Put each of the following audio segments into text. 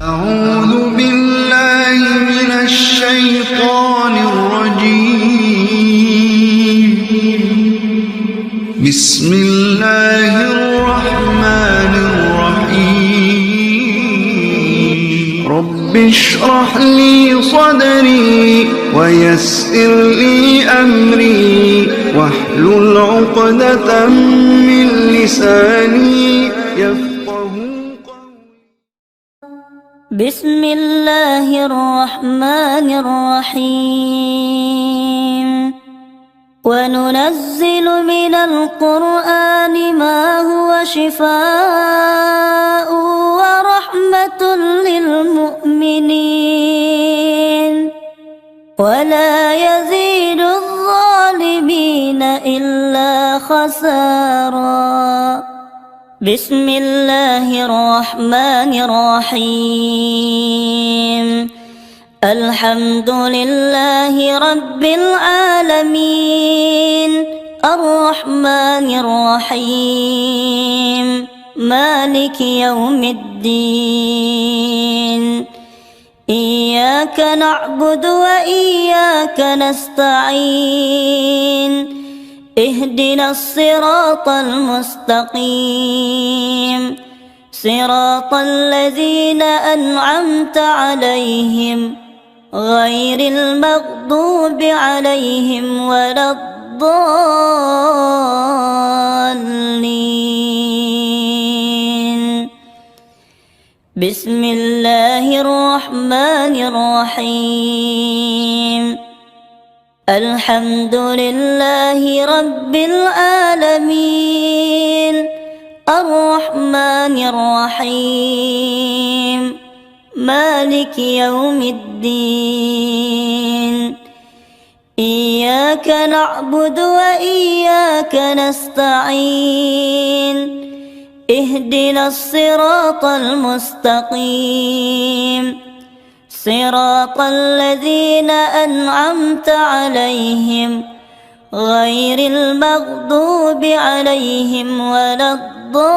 أعوذ بالله من الشيطان الرجيم. بسم الله الرحمن الرحيم. رب اشرح لي صدري ويسر لي أمري واحلل عقدة من لساني يفقه قولي. بسم الله الرحمن الرحيم. وننزل من القرآن ما هو شفاء ورحمة للمؤمنين ولا يزيد الظالمين إلا خسارا. بسم الله الرحمن الرحيم. الحمد لله رب العالمين الرحمن الرحيم مالك يوم الدين. إياك نعبد وإياك نستعين. اهدنا الصراط المستقيم صراط الذين أنعمت عليهم غير المغضوب عليهم ولا الضالين. بسم الله الرحمن الرحيم. الحمد لله رب العالمين الرحمن الرحيم مالك يوم الدين. إياك نعبد وإياك نستعين. اهدنا الصراط المستقيم صراط الذين أنعمت عليهم غير المغضوب عليهم ولا الضالين.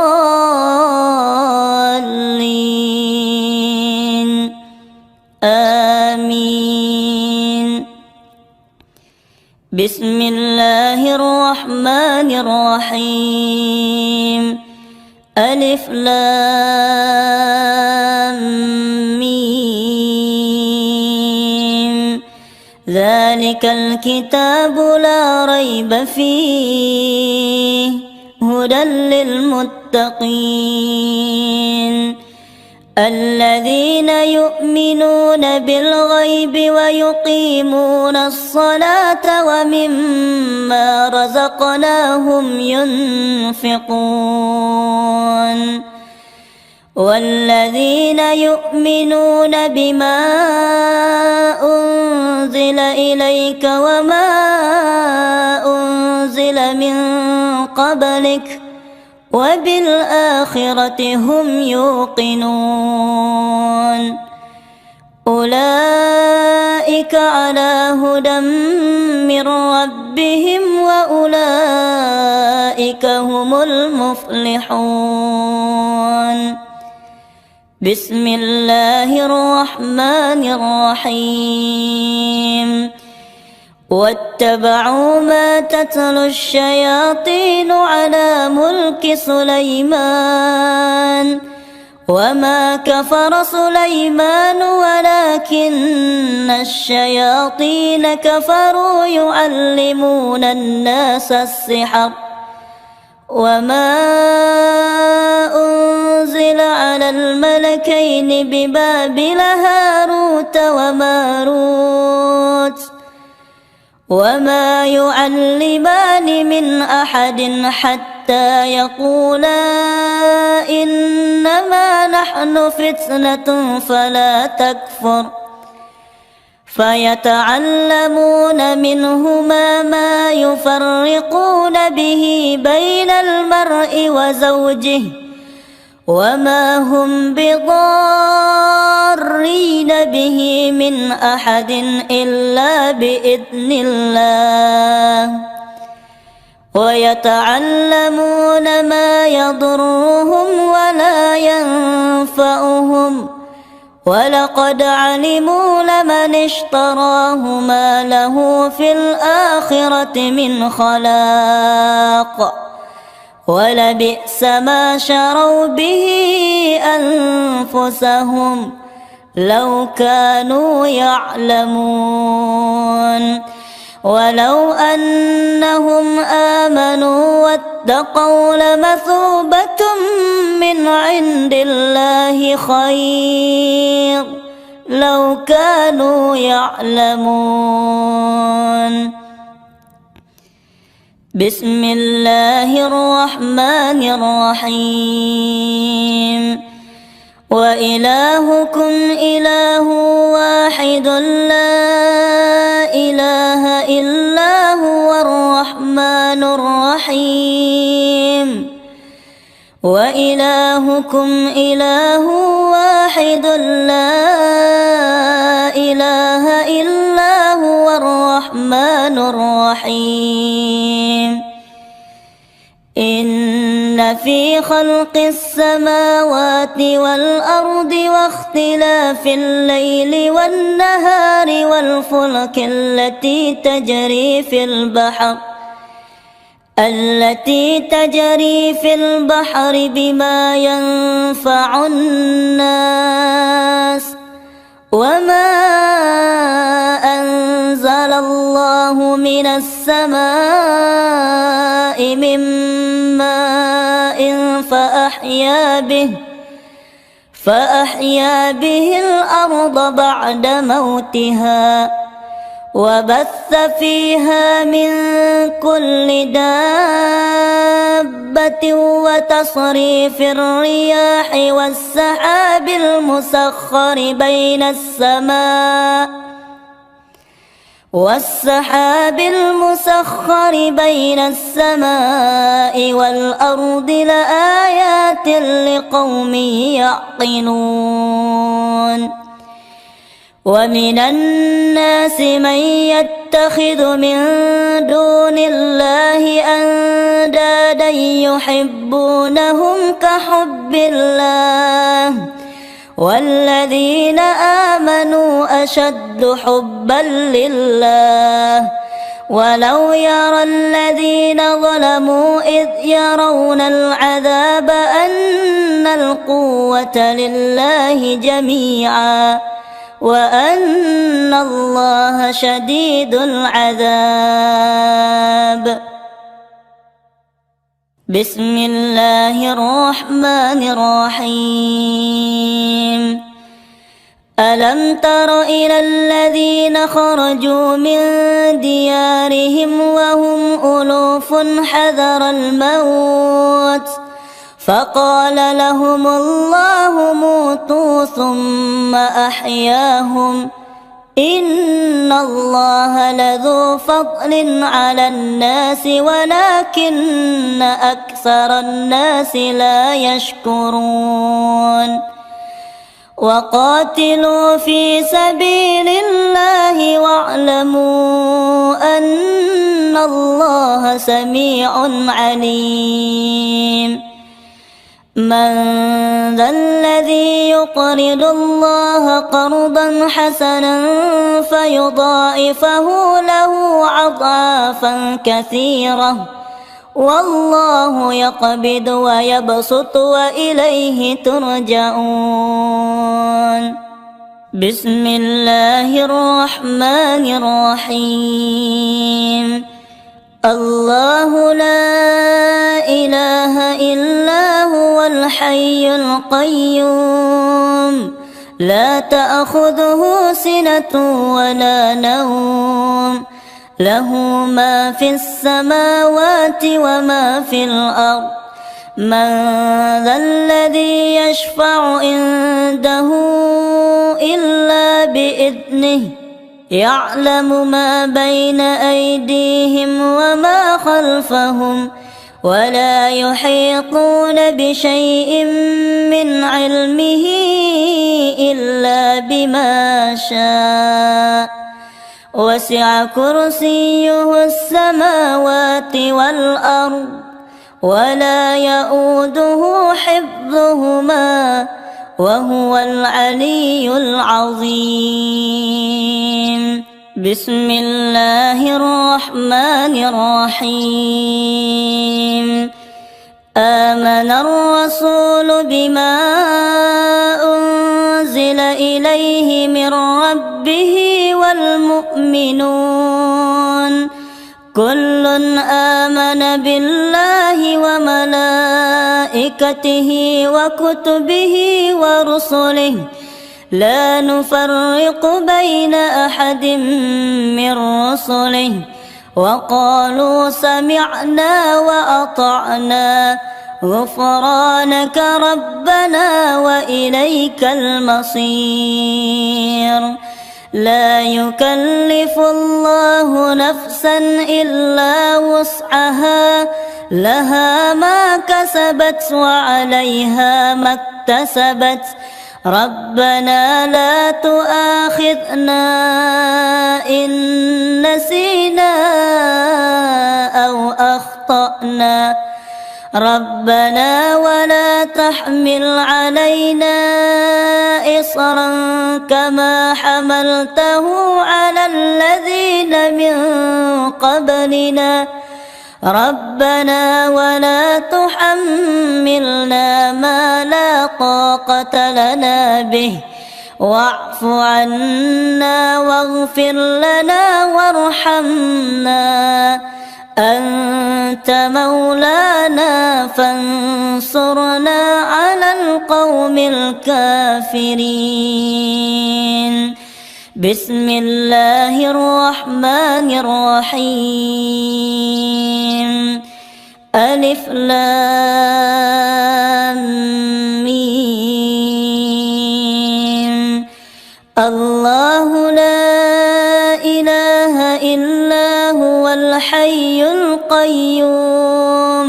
آمين. بسم الله الرحمن الرحيم. ألف لام ميم. ذلك الكتاب لا ريب فيه هدى للمتقين الذين يؤمنون بالغيب ويقيمون الصلاة ومما رزقناهم ينفقون والذين يؤمنون بما أنزل إليك وما أنزل من قبلك وبالآخرة هم يوقنون أولئك على هدى من ربهم وأولئك هم المفلحون. بسم الله الرحمن الرحيم. واتبعوا ما تتلو الشياطين على ملك سليمان وما كفر سليمان ولكن الشياطين كفروا يعلمون الناس السحر وما أنزل على الملكين ببابل هاروت وماروت وما يعلمان من أحد حتى يقولا إنما نحن فتنة فلا تكفر فيتعلمون منهما ما يفرقون به بين المرء وزوجه وما هم بضارين به من أحد إلا بإذن الله ويتعلمون ما يضرهم ولا ينفعهم ولقد علموا لمن اشتراه ما له في الآخرة من خلاق ولبئس ما شروا به أنفسهم لو كانوا يعلمون ولو أنهم آمنوا واتقوا لمثوبة من عند الله خير لو كانوا يعلمون. بسم الله الرحمن الرحيم. وإلهكم إله واحد لا إله إلا هو الرحمن الرحيم. وإلهكم إله واحد لا إله إلا هو الرحمن الرحيم. إن في خلق السماوات والأرض واختلاف الليل والنهار والفلك التي تجري في البحر بما ينفع الناس وما أنزل الله من السماء من ماء فأحيا به الأرض بعد موتها وبث فيها من كل دابة وتصريف الرياح والسحاب المسخر بين السماء والأرض لآيات لقوم يعقلون. ومن الناس من يتخذ من دون الله أندادا يحبونهم كحب الله والذين آمنوا أشد حبا لله ولو يرى الذين ظلموا إذ يرون العذاب أن القوة لله جميعا وأن الله شديد العذاب. بسم الله الرحمن الرحيم. ألم تر إلى الذين خرجوا من ديارهم وهم ألوف حذر الموت فقال لهم الله موتوا ثم أحياهم إن الله لذو فضل على الناس ولكن أكثر الناس لا يشكرون. وقاتلوا في سبيل الله واعلموا أن الله سميع عليم. من ذا الذي يقرض الله قرضا حسنا فيضاعفه له أضعافا كثيرة والله يقبض ويبسط وإليه ترجعون. بسم الله الرحمن الرحيم. الله لا إله إلا هو الحي القيوم لا تأخذه سنة ولا نوم له ما في السماوات وما في الأرض. من ذا الذي يشفع عنده إلا بإذنه يعلم ما بين أيديهم وما خلفهم ولا يحيطون بشيء من علمه إلا بما شاء وسع كرسيه السماوات والأرض ولا يؤوده حفظهما وهو العلي العظيم. بسم الله الرحمن الرحيم. آمن الرسول بما أنزل إليه من ربه والمؤمنون كل آمن بالله وملائكته وكتبه ورسله لا نفرق بين أحد من رسله وقالوا سمعنا وأطعنا غفرانك ربنا وإليك المصير. لا يكلف الله نفسا إلا وسعها لها ما كسبت وعليها ما اكتسبت ربنا لا تؤاخذنا إن نسينا أو أخطأنا ربنا ولا تحمل علينا إصرا كما حملته على الذين من قبلنا ربنا ولا تحملنا ما لا طاقة لنا به واعف عنا واغفر لنا وارحمنا أنت مولانا فانصرنا على القوم الكافرين. بسم الله الرحمن الرحيم. ألف لام ميم. الله لا إله إلا هو الحي القيوم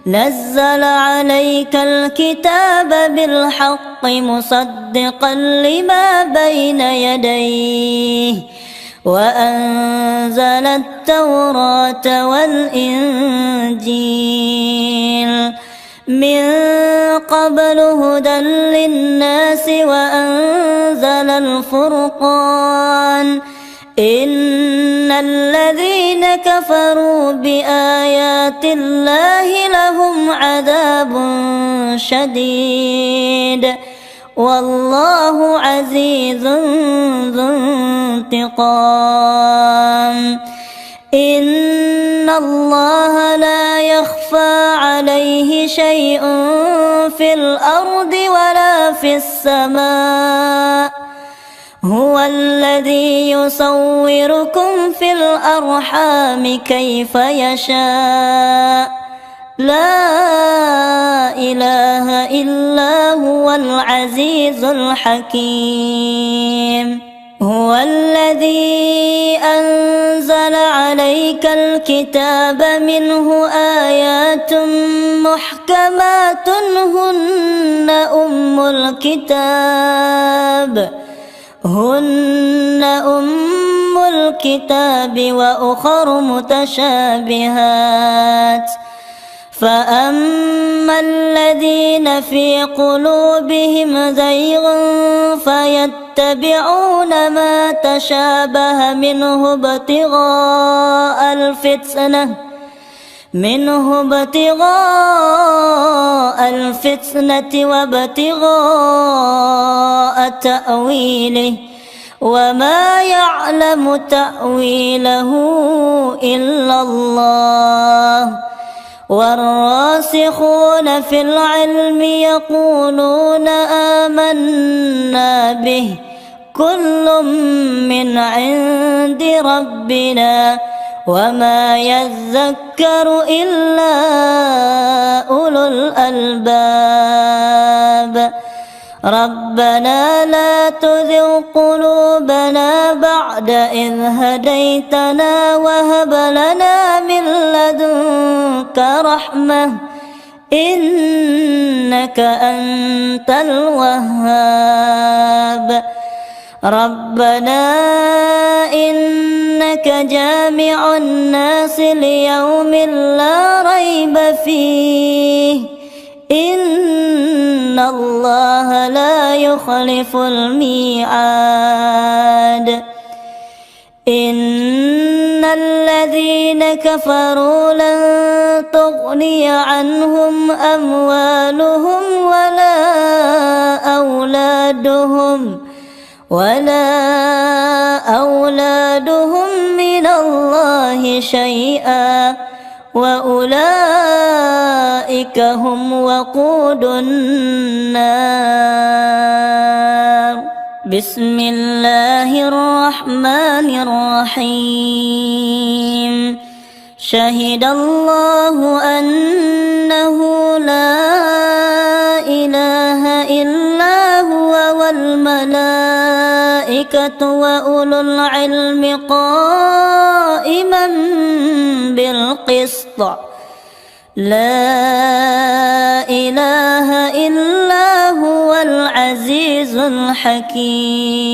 نزل عليك الكتاب بالحق مصدقا لما بين يديه وأنزل التوراة والإنجيل من قبل هدى للناس وأنزل الفرقان إن الذين كفروا بآيات الله لهم عذاب شديد والله عزيز ذو انتقام. إن الله لا يخفى عليه شيء في الأرض ولا في السماء هو الذي يصوركم في الأرحام كيف يشاء لا إله إلا هو العزيز الحكيم. هو الذي أنزل عليك الكتاب منه آيات محكمات هن أم الكتاب وأخر متشابهات فأما الذين في قلوبهم زيغ فيتبعون ما تشابه منه ابتغاء الفتنة وابتغاء تأويله وما يعلم تأويله إلا الله والراسخون في العلم يقولون آمنا به كل من عند ربنا وما يذكر إلا أولو الألباب. ربنا لا تزغ قلوبنا بعد إذ هديتنا وهب لنا من لدنك رحمة إنك أنت الوهاب. ربنا إنك جامع الناس ليوم لا ريب فيه إن الله لا يخلف الميعاد إن الذين كفروا لن تغني عنهم أموالهم ولا أولادهم من الله شيئا وأولئك هم وقود النار بسم الله الرحمن الرحيم شهد الله أنه لا إله إلا هو والملائكة وأولو العلم قائما بالقسط لا إله إلا هو العزيز الحكيم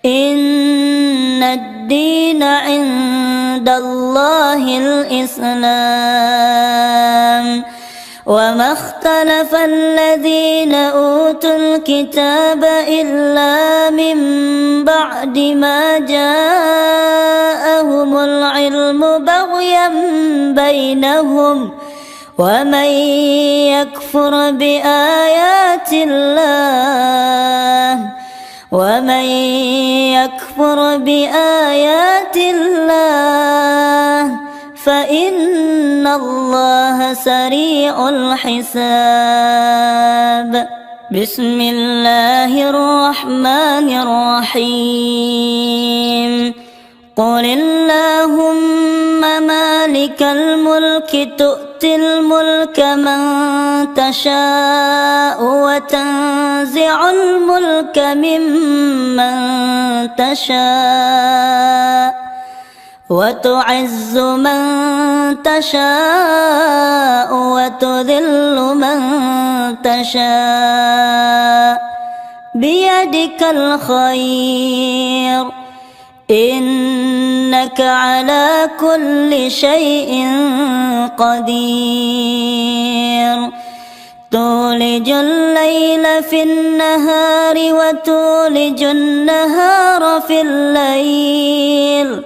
إن الدين عند الله الإسلام وما اختلف الذين أوتوا الكتاب إلا من بعد ما جاءهم العلم بغيا بينهم ومن يكفر بآيات الله فإن الله سريع الحساب بسم الله الرحمن الرحيم قل اللهم مالك الملك تؤتي الملك من تشاء وتنزع الملك ممن تشاء وتعز من تشاء وتذل من تشاء بيدك الخير إنك على كل شيء قدير تولج الليل في النهار وتولج النهار في الليل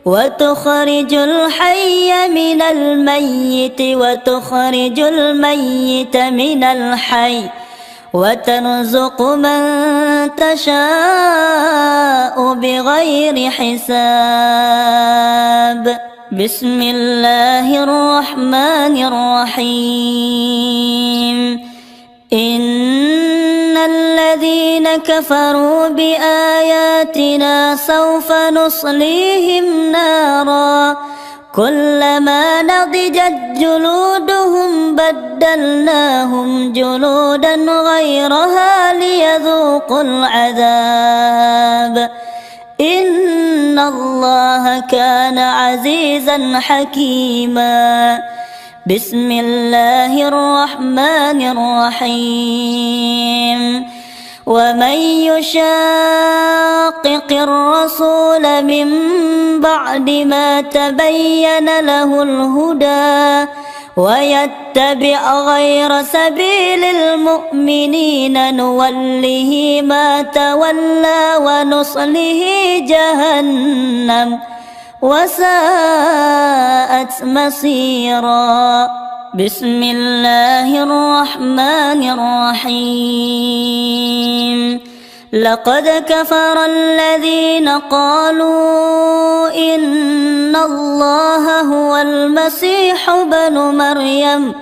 وتخرج الحي من الميت وتخرج الميت من الحي وترزق من تشاء بغير حساب بسم الله الرحمن الرحيم إن الذين كفروا بآياتنا سوف نصليهم نارا كلما نضجت جلودهم بدلناهم جلودا غيرها ليذوقوا العذاب إن الله كان عزيزا حكيما بسم الله الرحمن الرحيم ومن يشاقق الرسول من بعد ما تبين له الهدى ويتبع غير سبيل المؤمنين نوله ما تولى ونصله جهنم وساءت مصيرا بسم الله الرحمن الرحيم لقد كفر الذين قالوا إن الله هو المسيح ابن مريم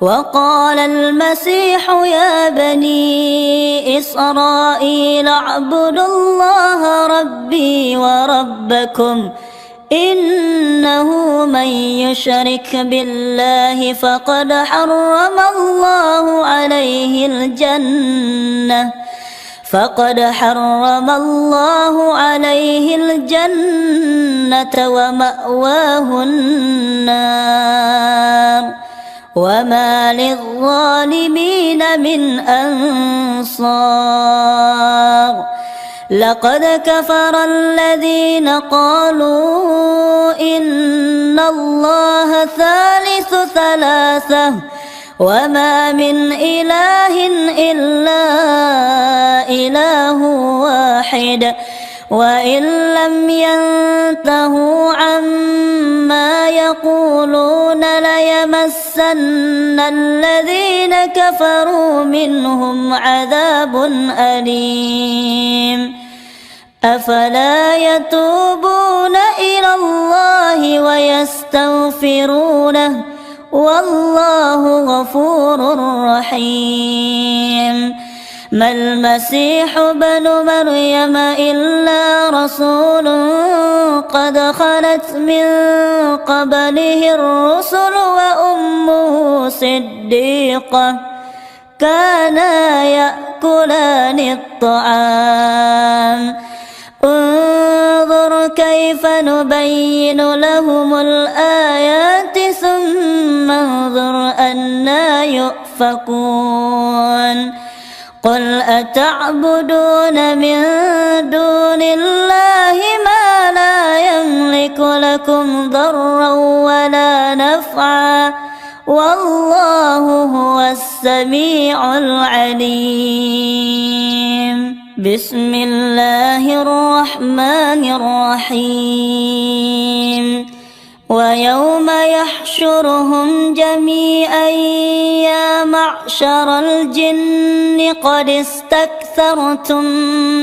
وقال المسيح يا بني إسرائيل اعبدوا الله ربي وربكم إنه من يشرك بالله فقد حرم الله عليه الجنة ومأواه النار وما للظالمين من أنصار لقد كفر الذين قالوا إن الله ثالث ثلاثة وما من إله إلا إله واحد وإن لم ينتهوا عما يقولون ليمسن الذين كفروا منهم عذاب أليم أفلا يتوبون إلى الله ويستغفرونه والله غفور رحيم ما المسيح ابن مريم إلا رسول قد خلت من قبله الرسل وأمه صديقة كانا يأكلان الطعام انظر كيف نبين لهم الآيات ثم انظر أنى يؤفكون قل أتعبدون من دون الله ما لا يملك لكم ضرا ولا نفعا والله هو السميع العليم بسم الله الرحمن الرحيم ويوم يحشرهم جميعا يا معشر الجن قد استكثرتم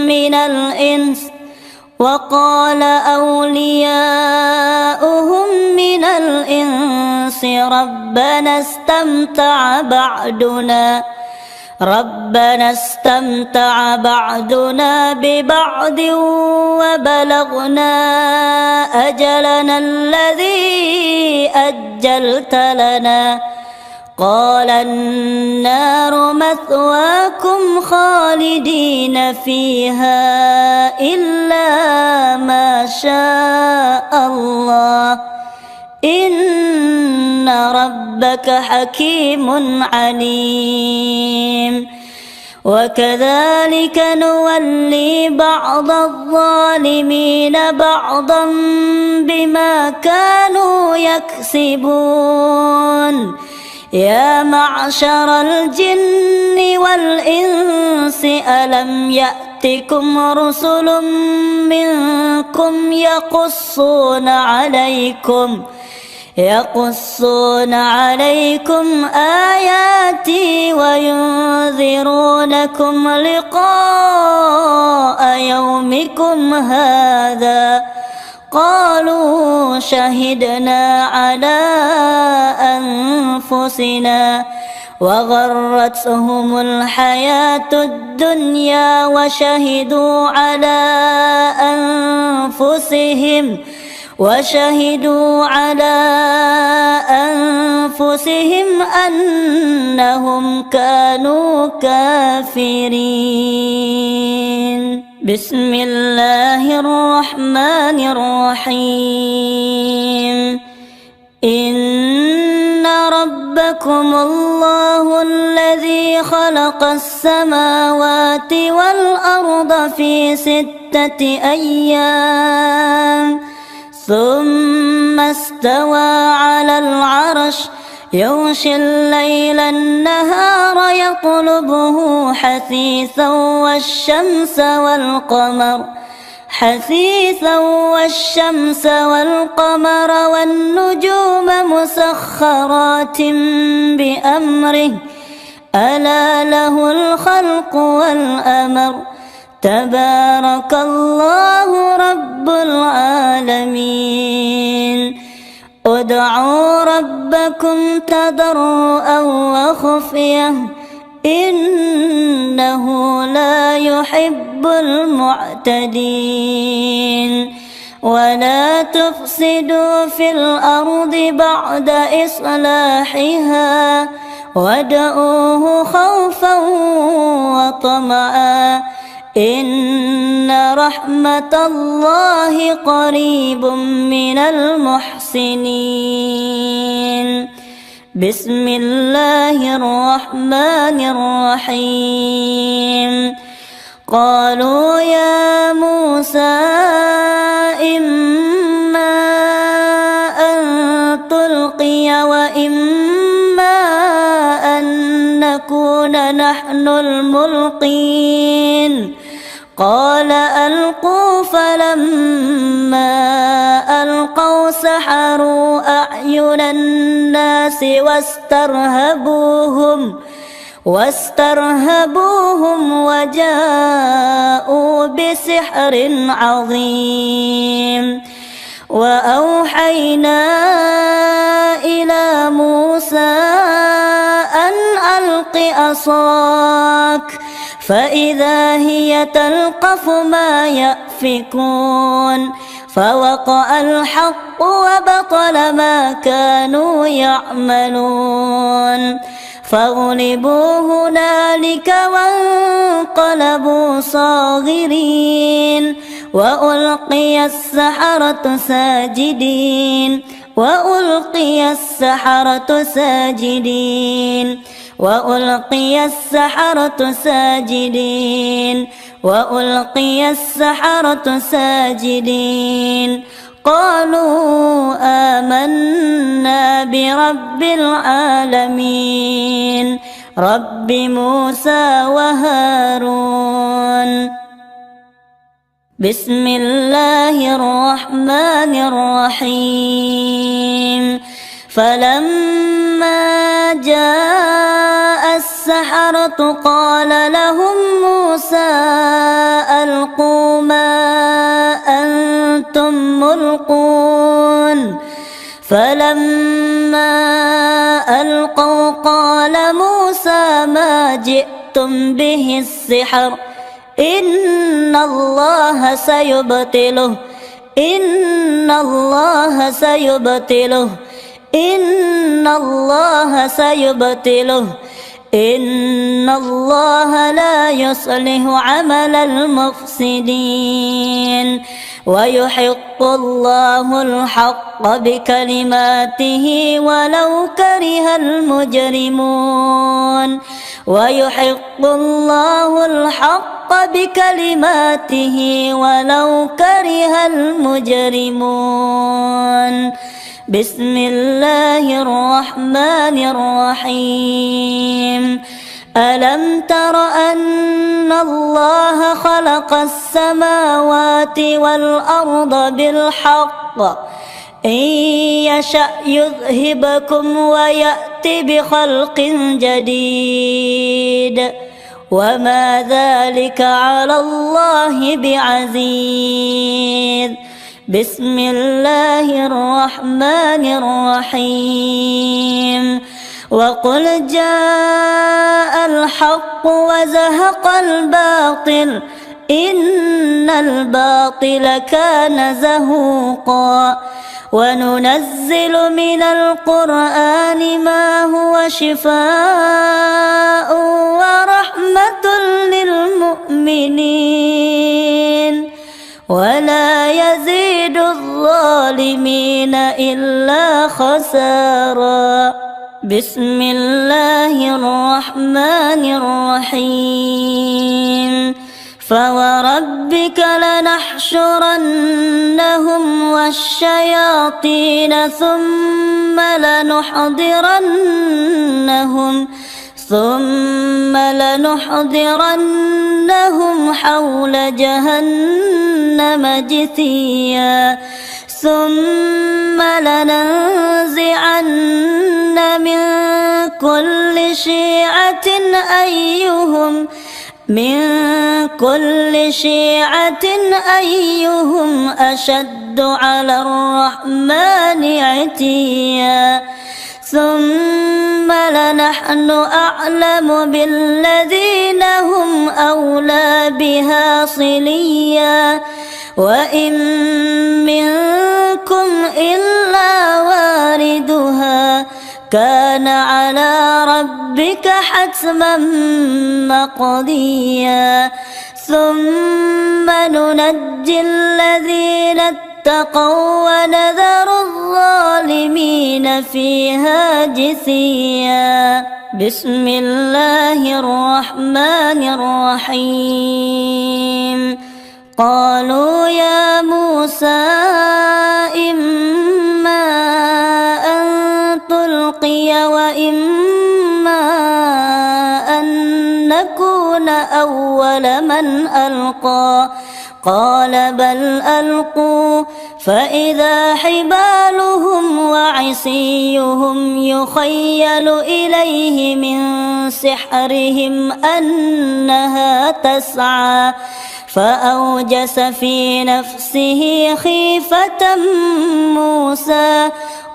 من الإنس وقال أولياؤهم من الإنس ربنا استمتع بعدنا ببعض وبلغنا أجلنا الذي أجلت لنا قال النار مثواكم خالدين فيها إلا ما شاء الله إن ربك حكيم عليم وكذلك نولي بعض الظالمين بعضا بما كانوا يكسبون يا معشر الجن والإنس ألم يأتكم رسل منكم يقصون عليكم آياتي وينذرونكم لقاء يومكم هذا قالوا شهدنا على أنفسنا وغرتهم الحياة الدنيا وشهدوا على أنفسهم أنهم كانوا كافرين بسم الله الرحمن الرحيم إن ربكم الله الذي خلق السماوات والأرض في 6 أيام ثم استوى على العرش يغشي الليل النهار يطلبه حثيثا والشمس والقمر والنجوم مسخرات بأمره ألا له الخلق والأمر تبارك الله رب العالمين ادعوا ربكم تضرعا وخفية إنه لا يحب المعتدين ولا تفسدوا في الأرض بعد إصلاحها وادعوه خوفا وطمعا إن رحمة الله قريب من المحسنين بسم الله الرحمن الرحيم قالوا يا موسى إما أن تلقي وإما نحن الملقين قال ألقوا فلما ألقوا سحروا أعين الناس واسترهبوهم وجاءوا بسحر عظيم وأوحينا إلى موسى أن ألق عصاك فإذا هي تلقف ما يأفكون فوقع الحق وبطل ما كانوا يعملون فغلبوا هنالك وانقلبوا صاغرين وألقي السحرة ساجدين وألقي السحرة ساجدين وألقي السحرة ساجدين وألقي السحرة ساجدين قالوا آمنا برب العالمين رب موسى وهارون بسم الله الرحمن الرحيم فلما جاء السحرة قال لهم موسى ألقوا ما أنتم ملقون فلما ألقوا قال موسى ما جئتم به السحر إن الله سيبطله إن الله سيبطله إن الله سيبطله إن الله لا يصلح عمل المفسدين ويحق الله الحق بكلماته ولو كره المجرمون ويحق الله الحق بكلماته ولو كره المجرمون بسم الله الرحمن الرحيم ألم تر أن الله خلق السماوات والأرض بالحق إن يشأ يذهبكم ويأت بخلق جديد وما ذلك على الله بعزيز بسم الله الرحمن الرحيم وقل جاء الحق وزهق الباطل إن الباطل كان زهوقا وننزل من القرآن ما هو شفاء ورحمة للمؤمنين ولا يزيد الظالمين إلا خسارا بسم الله الرحمن الرحيم فوربك لنحشرنهم والشياطين ثم لنحضرنهم حول جهنم جثيا ثم لننزعن من كل شيعة أيهم أشد على الرحمن عتيا ثم لنحن أعلم بالذين هم أولى بها صليا وإن منكم إلا واردها كان على ربك حتما مقضيا ثم ننجي الذين اتقوا ونذر الظالمين فيها جثيا بسم الله الرحمن الرحيم قالوا يا موسى إما أن تلقي وإما أن أول من ألقى قال بل ألقوا فإذا حبالهم وعصيهم يخيل إليه من سحرهم أنها تسعى فأوجس في نفسه خيفة موسى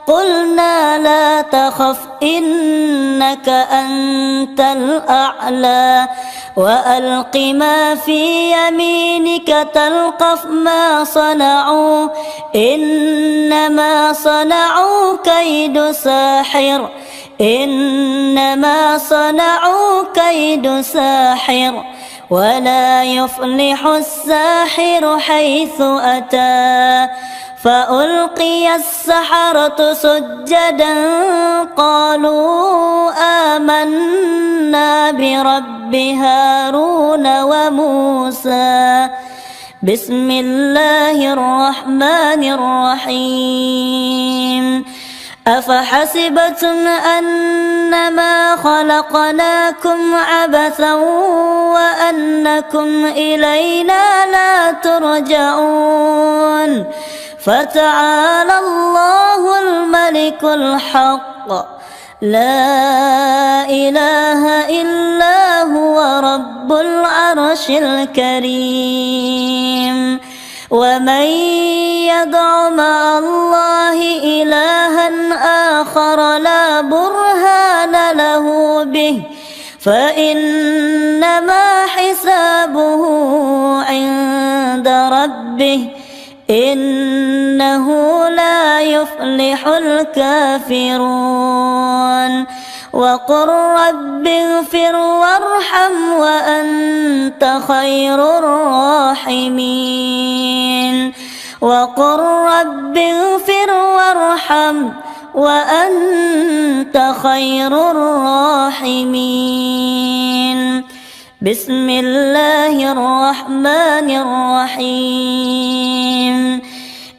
قلنا لا تخف إنك أنت الأعلى وألق ما في يمينك تلقف ما صنعوا إنما صنعوا كيد ساحر إنما صنعوا كيد ساحر ولا يفلح الساحر حيث أتى فألقي السحرة سجدا قالوا آمنا برب هارون وموسى بسم الله الرحمن الرحيم أفحسبتم أنما خلقناكم عبثا وأنكم إلينا لا ترجعون فتعالى الله الملك الحق لا إله إلا هو رب العرش الكريم ومن يدع مع الله إلها آخر لا برهان له به فإنما حسابه عند ربه إنه لا يفلح الكافرون وقل رب اغفر وارحم وأنت خير الراحمين وقل رب اغفر وارحم وأنت خير الراحمين بسم الله الرحمن الرحيم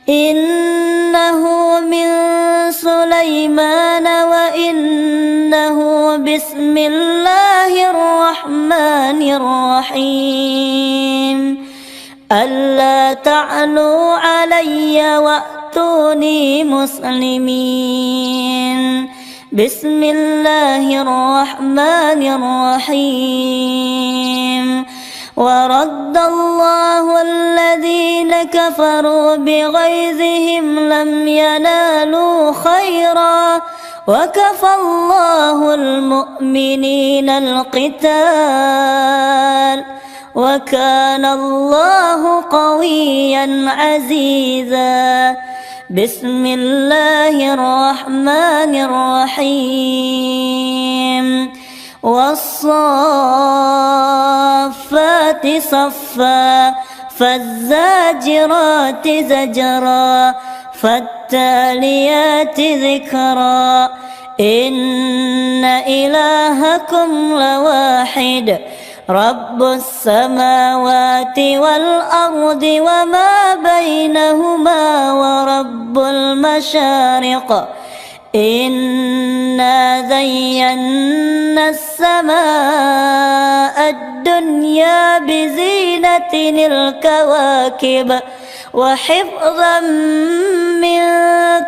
إنه من سليمان وإنه بسم الله الرحمن الرحيم ألا تعلوا علي وأتوني مسلمين بسم الله الرحمن الرحيم ورد الله الذين كفروا بغيظهم لم ينالوا خيرا وكفى الله المؤمنين القتال وكان الله قويا عزيزا بسم الله الرحمن الرحيم والصافات صفا فالزاجرات زجرا فالتاليات ذكرا إن إلهكم لواحد رب السماوات والأرض وما بينهما ورب المشارق إنا زينا السماء الدنيا بزينة الكواكب وحفظا من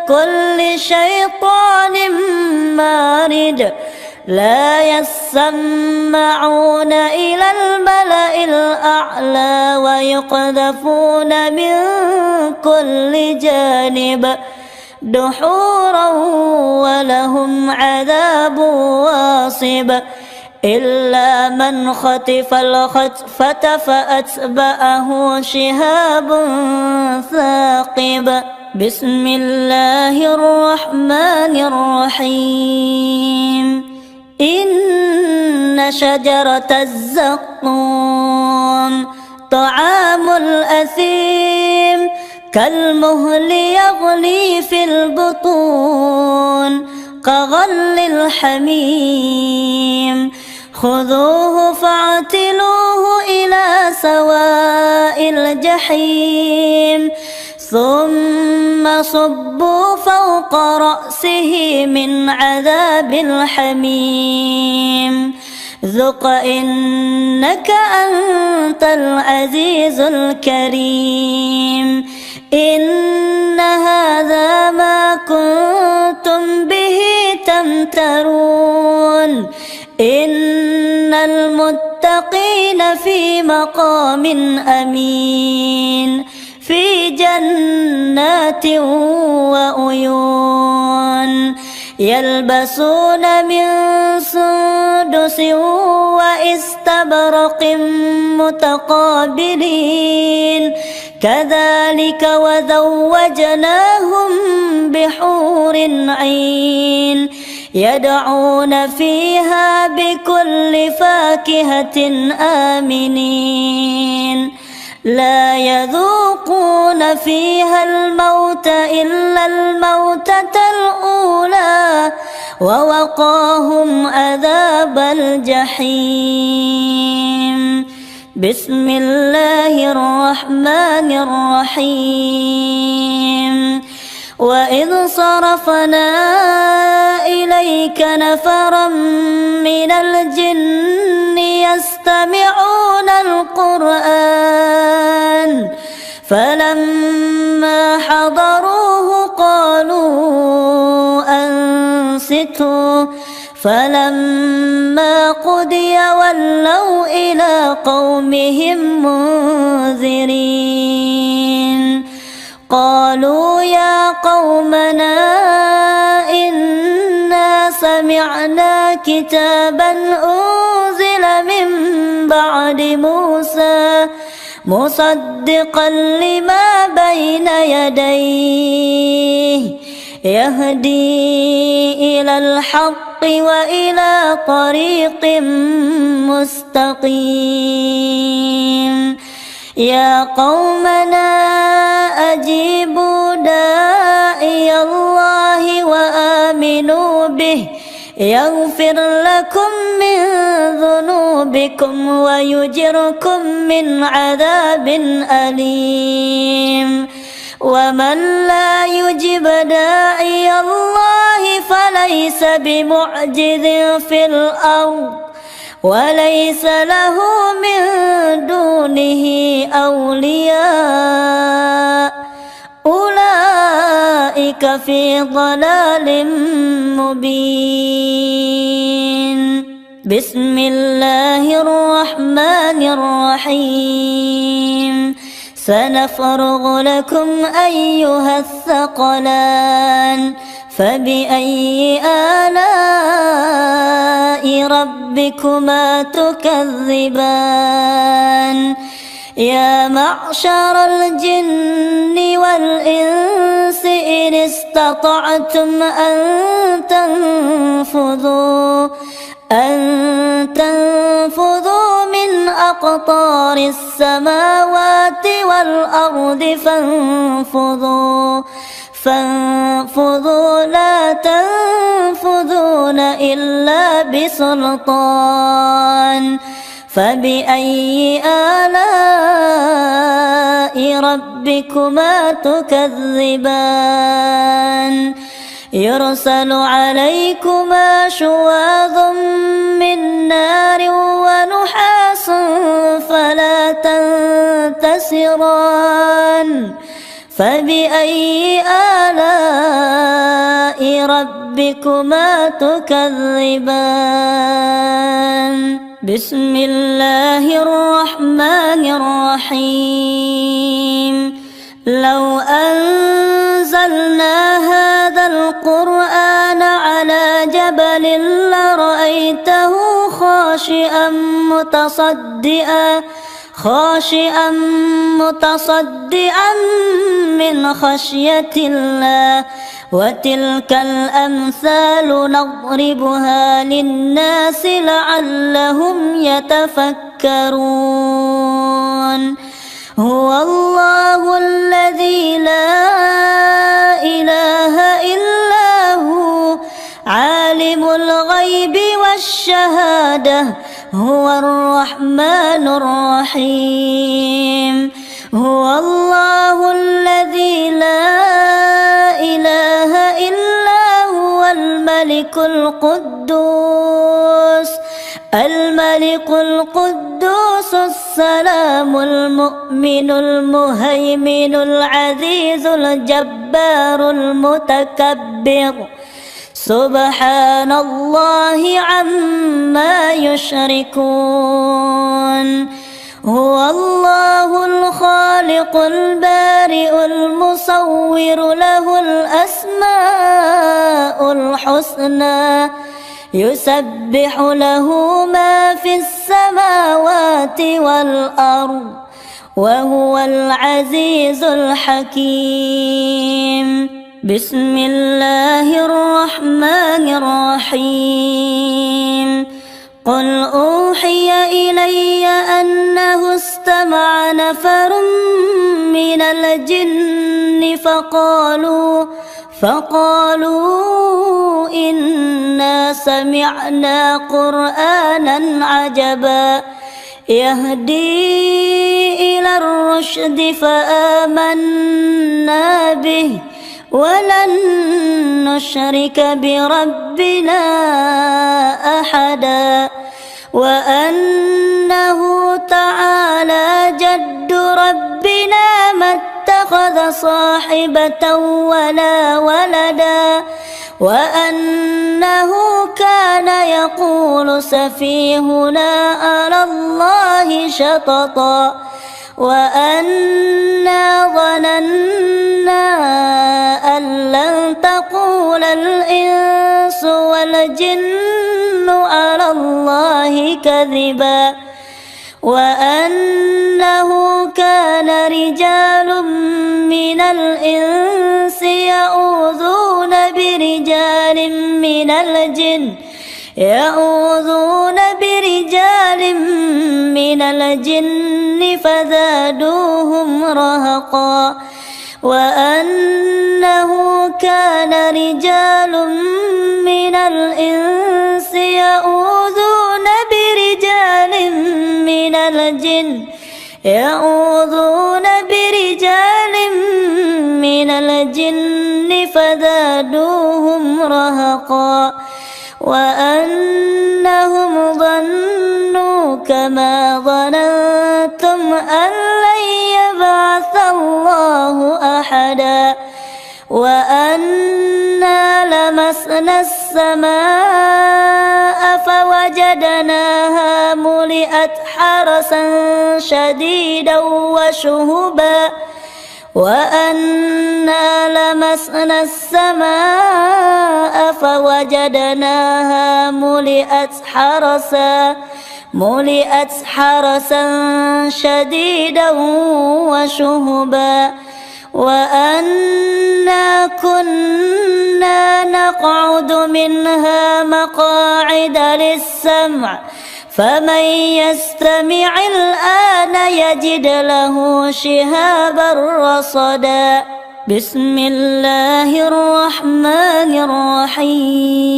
كل شيطان مارد لا يسمعون إلى الملأ الأعلى ويقذفون من كل جانب دحورا ولهم عذاب واصب إلا من خطف الخطفة فأتبعه شهاب ثاقب بسم الله الرحمن الرحيم إن شجرة الزقوم طعام الأثيم كالمهل يغلي في البطون كغل الحميم خذوه فاعتلوه إلى سواء الجحيم ثم صبوا فوق رأسه من عذاب الحميم ذق إنك أنت العزيز الكريم إن هذا ما كنتم به تمترون إن المتقين في مقام أمين في جنات وعيون يلبسون من سندس واستبرق متقابلين كذلك وزوجناهم بحور عين يدعون فيها بكل فاكهة آمنين لا يذوقون فيها الموت إلا الموتة الأولى ووقاهم عذاب الجحيم بسم الله الرحمن الرحيم وإذ صرفنا إليك نفرا من الجن يستمعون القرآن فلما حضروه قالوا أنصتوا فلما قضي ولوا إلى قومهم منذرين قالوا يا قومنا إنا سمعنا كتابا أنزل من بعد موسى مصدقا لما بين يديه يهدي إلى الحق وإلى طريق مستقيم يا قومنا أجيبوا داعي الله وآمنوا به يغفر لكم من ذنوبكم ويجركم من عذاب أليم ومن لا يجب داعي الله فليس بمعجز في الأرض وليس له من دونه أولياء أولئك في ضلال مبين بسم الله الرحمن الرحيم سنفرغ لكم أيها الثقلان فبأي آلاء ربكما تكذبان يا معشر الجن والإنس إن استطعتم أن تنفذوا من أقطار السماوات والأرض فانفذوا لا تنفذون إلا بسلطان فبأي آلاء ربكما تكذبان يرسل عليكما شواظ من نار ونحاس فلا تنتصران فبأي آلاء ربكما تكذبان بسم الله الرحمن الرحيم لو أنزلنا هذا القرآن على جبل لرأيته خاشعا متصدعا من خشية الله وتلك الأمثال نضربها للناس لعلهم يتفكرون هو الله الذي لا إله إلا هو عالم الغيب والشهادة هو الرحمن الرحيم هو الله الذي لا إله إلا هو الملك القدوس الملك القدوس السلام المؤمن المهيمن العزيز الجبار المتكبر سبحان الله عما يشركون هو الله الخالق البارئ المصور له الأسماء الحسنى يسبح له ما في السماوات والأرض وهو العزيز الحكيم بسم الله الرحمن الرحيم قل أوحي إلي أنه استمع نفر من الجن فقالوا إنا سمعنا قرآنا عجبا يهدي إلى الرشد فآمنا به ولن نشرك بربنا أحدا وأنه تعالى جد ربنا ما اتخذ صاحبة ولا ولدا وأنه كان يقول سفيهنا على الله شططا وأنا ظننا أن لن تقول الإنس والجن على الله كذبا وأنه كان رجال من الإنس يعوذون برجال من الجن فزادوهم رهقا وأنه كان رجال من الإنس يعوذون برجال من الجن فزادوهم رهقا وأنهم ظنوا كما ظننتم أن لن يبعث الله أحدا وأنا لمسنا السماء فوجدناها ملئت حرسا شديدا وشهبا وأنا لمسنا السماء فوجدناها ملئت حرسا شديدا وشهبا وأنا كنا نقعد منها مقاعد للسمع فمن يستمع الآن يجد له شهابا رصدا بسم الله الرحمن الرحيم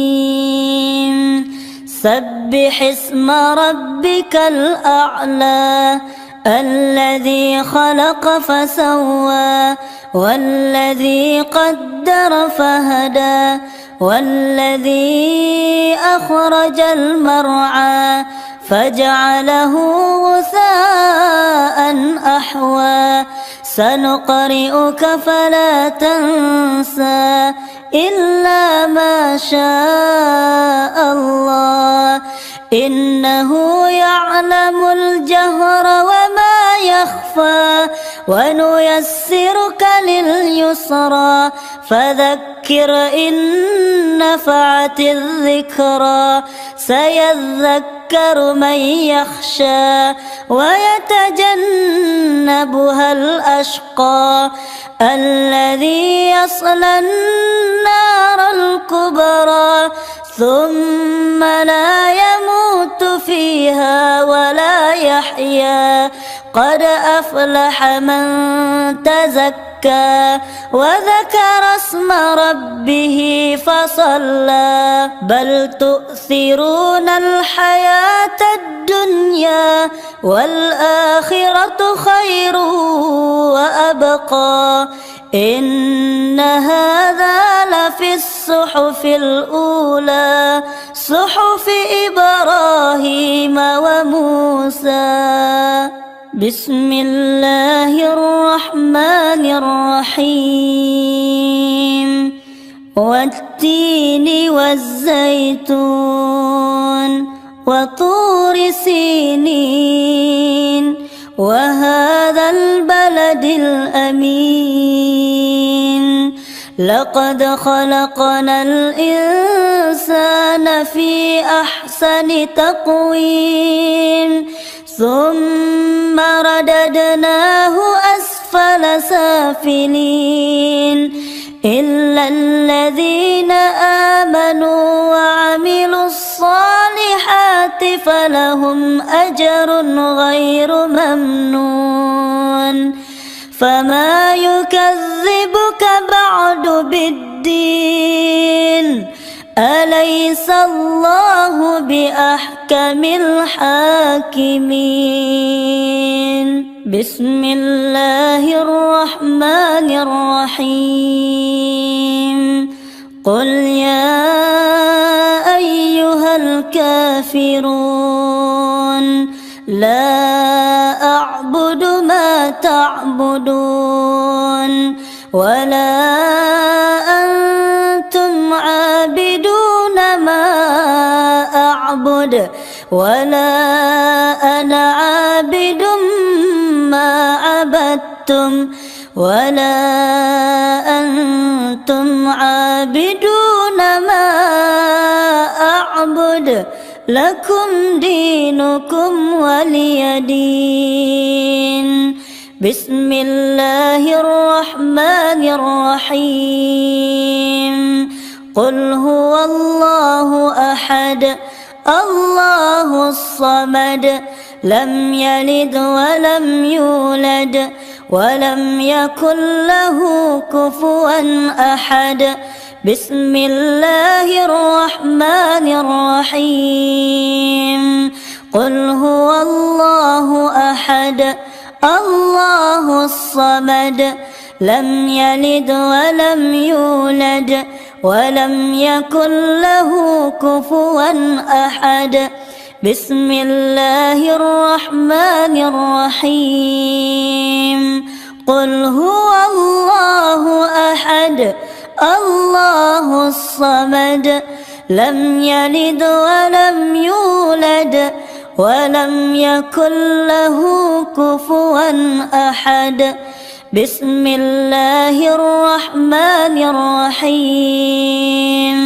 سبح اسم ربك الأعلى الذي خلق فسوى والذي قدر فهدى والذي أخرج المرعى فجعله غثاء أحوى سنقرئك فلا تنسى إلا ما شاء الله إنه يعلم الجهر وما يخفى ونيسرك لليسرى فذكر إن نفعت الذكرى سيذكر من يخشى ويتجنبها الأشقى الذي يصلى النار الكبرى ثم لا يموت فيها ولا يحيا قد أفلح من تزكى وذكر اسم ربه فصلى بل تؤثرون الحياة الدنيا والآخرة خير وأبقى إن هذا لفي الصحف الأولى صحف إبراهيم وموسى. بسم الله الرحمن الرحيم. والتين والزيتون وطور سينين وهذا البلد الأمين. لقد خلقنا الإنسان في أحسن تقويم ثم رددناه أسفل سافلين إلا الذين آمنوا وعملوا الصالحات فلهم أجر غير ممنون. فما يكذبك بعد بالدين أليس الله بأحكم الحاكمين. بسم الله الرحمن الرحيم. قل يا أيها الكافرون لا أعبد ما تعبدون ولا أنتم عابدون ما أعبد ولا أنا عابد ما عبدتم ولا أنتم عابدون ما أعبد لكم دينكم ولي دين. بسم الله الرحمن الرحيم. قل هو الله أحد الله الصمد لم يلد ولم يولد ولم يكن له كفوا أحد. بسم الله الرحمن الرحيم. قل هو الله أحد الله الصمد لم يلد ولم يولد ولم يكن له كفوا أحد. بسم الله الرحمن الرحيم. قل هو الله أحد الله الصمد لم يلد ولم يولد ولم يكن له كفوا أحد. بسم الله الرحمن الرحيم.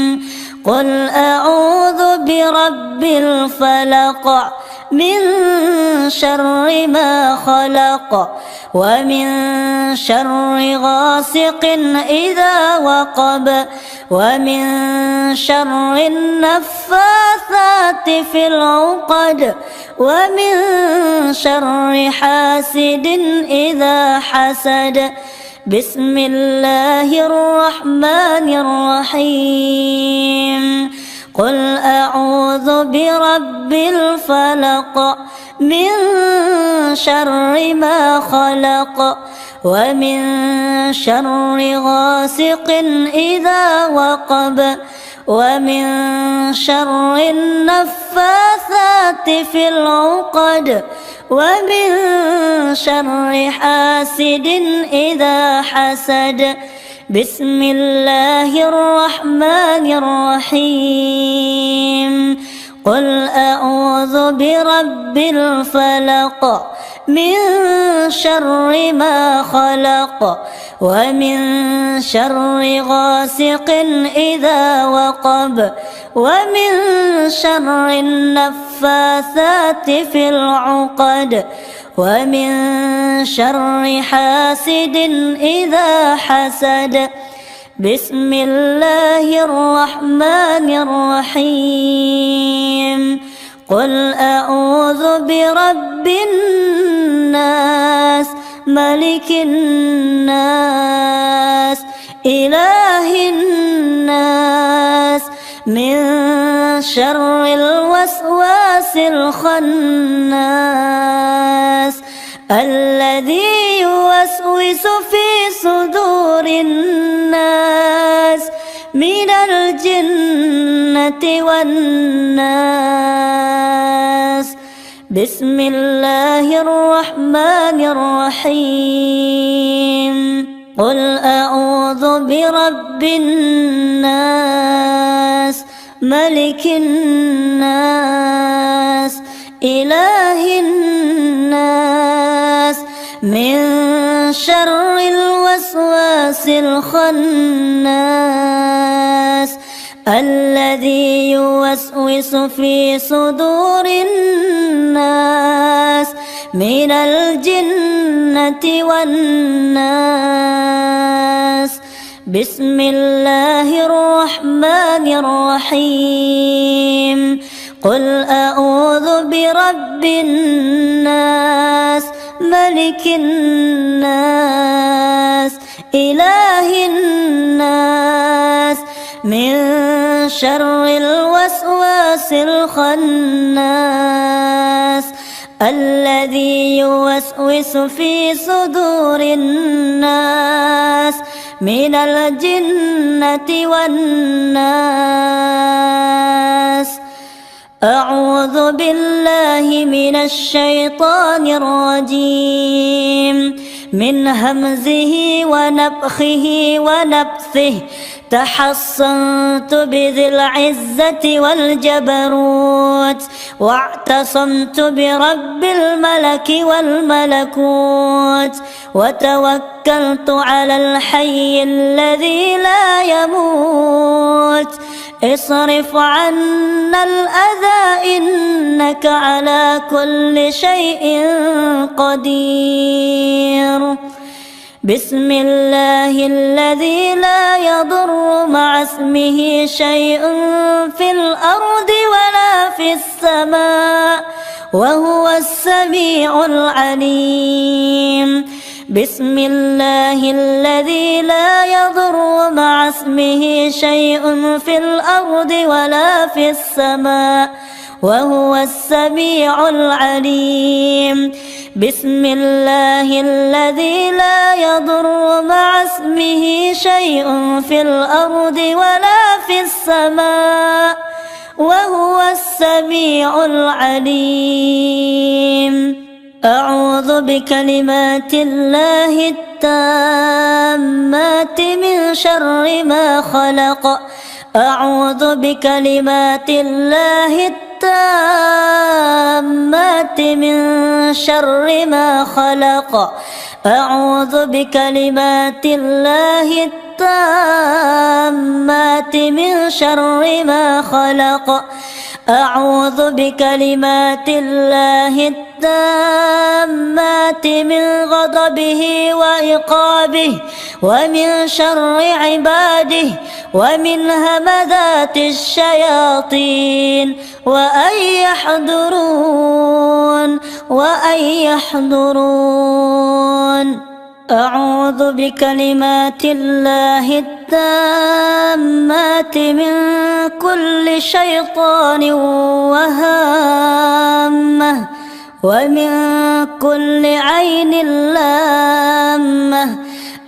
قل أعوذ برب الفلق من شر ما خلق ومن شر غاسق إذا وقب ومن شر النفاثات في العقد ومن شر حاسد إذا حسد. بسم الله الرحمن الرحيم. قل أعوذ برب الفلق من شر ما خلق ومن شر غاسق إذا وقب ومن شر النفاثات في العقد ومن شر حاسد إذا حسد. بسم الله الرحمن الرحيم. قل أعوذ برب الفلق من شر ما خلق ومن شر غاسق إذا وقب ومن شر النفاثات في العقد ومن شر حاسد إذا حسد. بسم الله الرحمن الرحيم. قل أعوذ برب الناس ملك الناس إله الناس من شر الوسواس الخناس الذي يوسوس في صدور الناس من الجنة والناس. بسم الله الرحمن الرحيم. قل أعوذ برب الناس ملك الناس إله الناس من شر الوسواس الخناس الذي يوسوس في صدور الناس من الجنة والناس. بسم الله الرحمن الرحيم. قل أعوذ برب الناس ملك الناس إله الناس من شر الوسواس الخناس الذي يوسوس في صدور الناس من الجنة والناس. أعوذ بالله من الشيطان الرجيم من همزه ونفخه ونفثه. تحصنت بذي العزة والجبروت واعتصمت برب الملك والملكوت وتوكلت على الحي الذي لا يموت. اصرف عنا الأذى إنك على كل شيء قدير. بسم الله الذي لا يضر مع اسمه شيء في الأرض ولا في السماء وهو السميع العليم. بسم الله الذي لا يضر مع اسمه شيء في الأرض ولا في السماء وهو السميع العليم. بسم الله الذي لا يضر مع اسمه شيء في الأرض ولا في السماء وهو السميع العليم. أعوذ بكلمات الله التامات من شر ما خلق. أعوذ بكلمات الله التامات من شر ما خلق. أعوذ بكلمات الله التامات من شر ما خلق. أعوذ بكلمات الله التامات من غضبه وعقابه ومن شر عباده ومن همذات الشياطين وأن يحضرون. أعوذ بكلمات الله التامات من كل شيطان وهامة ومن كل عين لامة.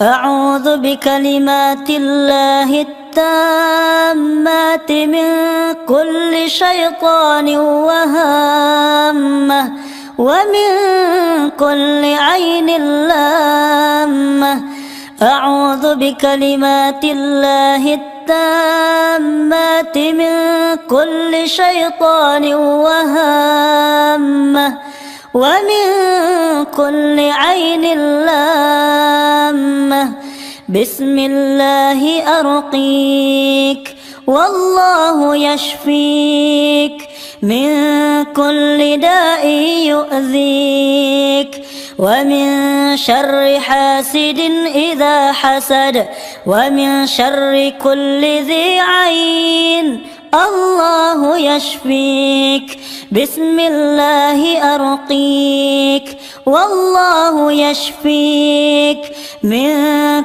أعوذ بكلمات الله التامات من كل شيطان وهامة ومن كل عين لامة. أعوذ بكلمات الله التامات من كل شيطان وهامة ومن كل عين لامة. بسم الله أرقيك والله يشفيك من كل داء يؤذيك ومن شر حاسد إذا حسد ومن شر كل ذي عين. الله يشفيك. بسم الله أرقيك والله يشفيك من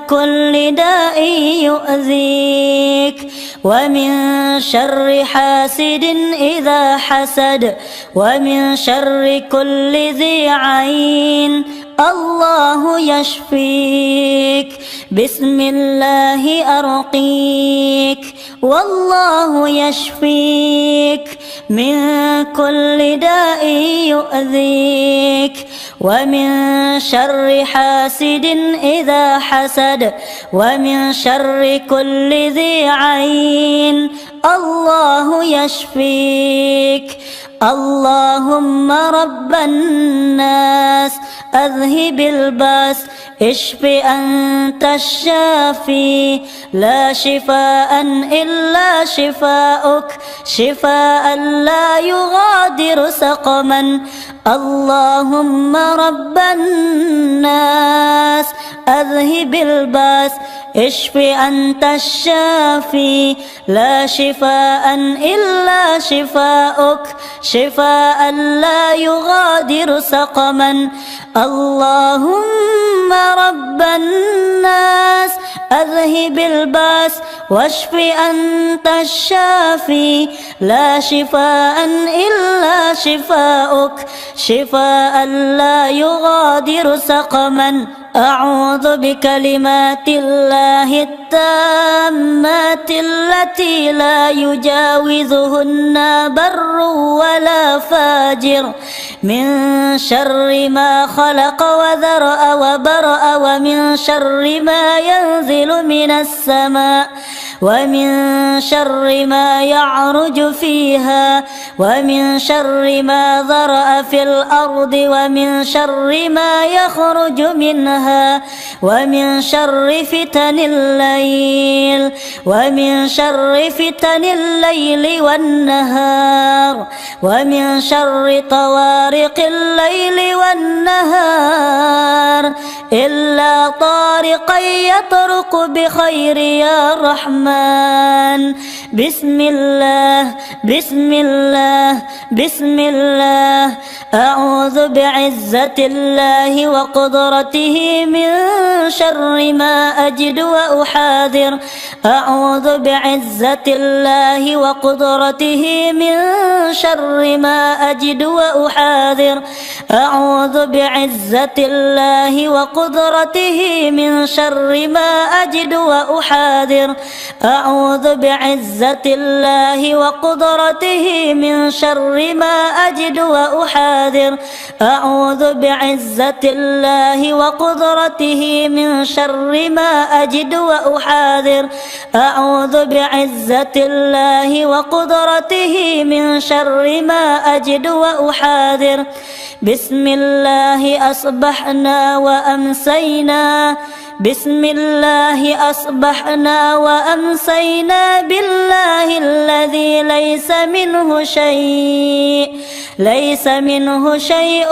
كل داء يؤذيك ومن شر حاسد إذا حسد ومن شر كل ذي عين. الله يشفيك. بسم الله أرقيك والله يشفيك من كل داء يؤذيك، ومن شر حاسد إذا حسد، ومن شر كل ذي عين. الله يشفيك. اللهم رب الناس أذهب الباس، اشف أنت الشافي، لا شفاء إلا شفاؤك، شفاء لا يغادر سقما. اللهم رب الناس أذهب الباس، اشف أنت الشافي، لا شفاء إلا شفاؤك، شفاء لا يغادر سقما. اللهم رب الناس أذهب الباس، واشف أنت الشافي، لا شفاء إلا شفاؤك، شفاء لا يغادر سقما. أعوذ بكلمات الله التامات التي لا يجاوزهن بر ولا فاجر، من شر ما خلق وذرأ وبرأ، ومن شر ما ينزل من السماء، ومن شر ما يعرج فيها، ومن شر ما ذرأ في الأرض، ومن شر ما يخرج منها، ومن شر فتن الليل، ومن شر فتن الليل والنهار، ومن شر طوارق الليل والنهار، إلا طارقا يطرق بخير يا رحمن. بسم الله بسم الله بسم الله. أعوذ بعزة الله وقدرته من شر ما أجد وأحاذر. أعوذ بعزة الله وقدرته من شر ما أجد وأحاذر. أعوذ بعزة الله وقدرته من شر ما أجد وأحاذر. أعوذ بعزة الله وقدرته من شر ما أجد وأحاذر. أعوذ بعزة الله وقدرته من شر ما أجد وأحاذر. أعوذ بعزة الله وقدرته من شر ما أجد وأحاذر. بسم الله أصبحنا وأمسينا، بسم الله أصبحنا وأمسينا بالله الذي ليس منه شيء، ليس منه شيء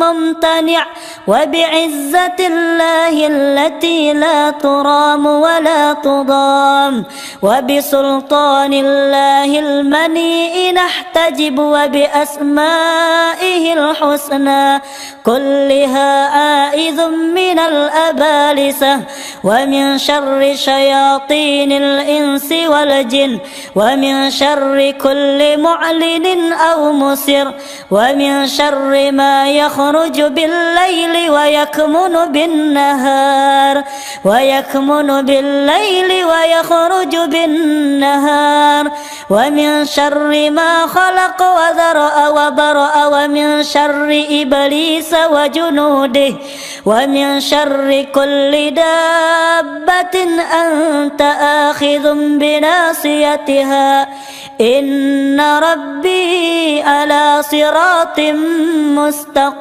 ممتنع، وبعزة الله التي لا ترام ولا تضام، وبسلطان الله المنيء نحتجب، وبأسمائه الحسنى كلها آئذ من الأبالسة، ومن شر شياطين الإنس والجن، ومن شر كل معلن أو مسر، ومن شر ما يخرج بالليل ويكمن بالنهار، ويكمن بالليل ويخرج بالنهار، ومن شر ما خلق وذرأ وبرأ، ومن شر إبليس وجنوده، ومن شر كل دابة أنت آخذ بناصيتها، إن ربي على صراط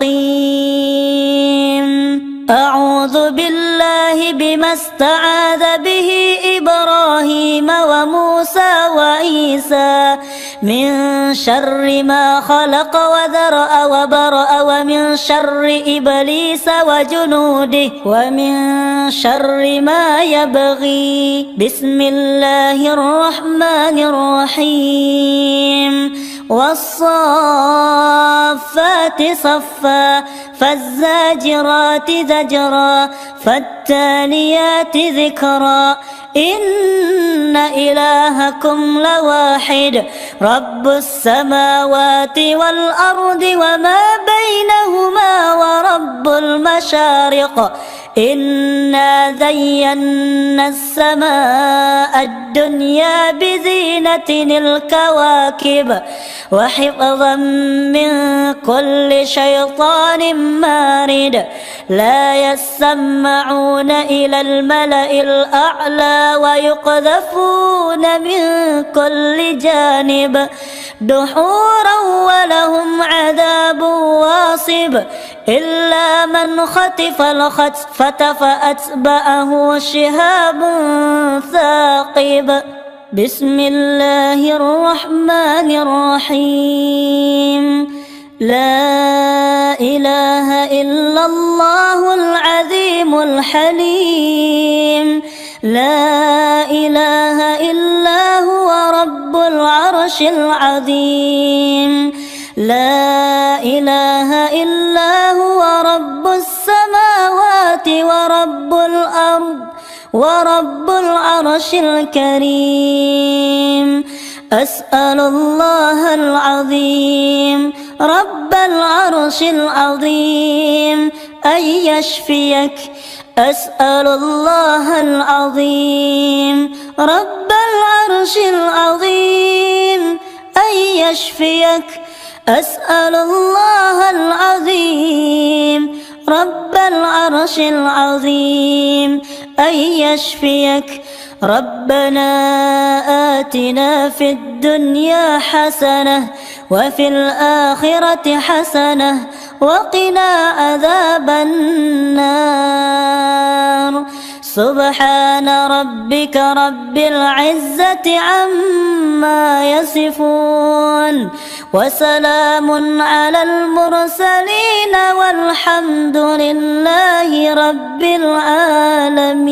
مستقيم. أعوذ بالله بما استعاذ به إبراهيم وموسى وعيسى من شر ما خلق وذرأ وبرأ، ومن شر إبليس وجنوده، ومن شر ما يبغي. بسم الله الرحمن الرحيم. والصافات صفا، فالزاجرات زجرا، فالتاليات ذكرا، إن إلهكم لواحد رب السماوات والأرض وما بينهما ورب المشارق إنا زينا السماء الدنيا بزينة الكواكب وحفظا من كل شيطان مارد لا يسمعون إلى الملأ الأعلى ويقذفون من كل جانب دحورا ولهم عذاب واصب إلا من خطف الخطفة فأتبعه شهاب ثاقب بسم الله الرحمن الرحيم لا إله إلا الله العظيم الحليم لا إله إلا هو رب العرش العظيم لا إله إلا هو رب السماوات ورب الأرض ورب العرش الكريم أسأل الله العظيم رب العرش العظيم أن يشفيك أسأل الله العظيم رب العرش العظيم أن يشفيك أسأل الله العظيم رب العرش العظيم أن يشفيك ربنا آتنا في الدنيا حسنة وفي الآخرة حسنة وقنا عذاب النار سبحان ربك رب العزة عما يصفون وسلام على المرسلين والحمد لله رب العالمين.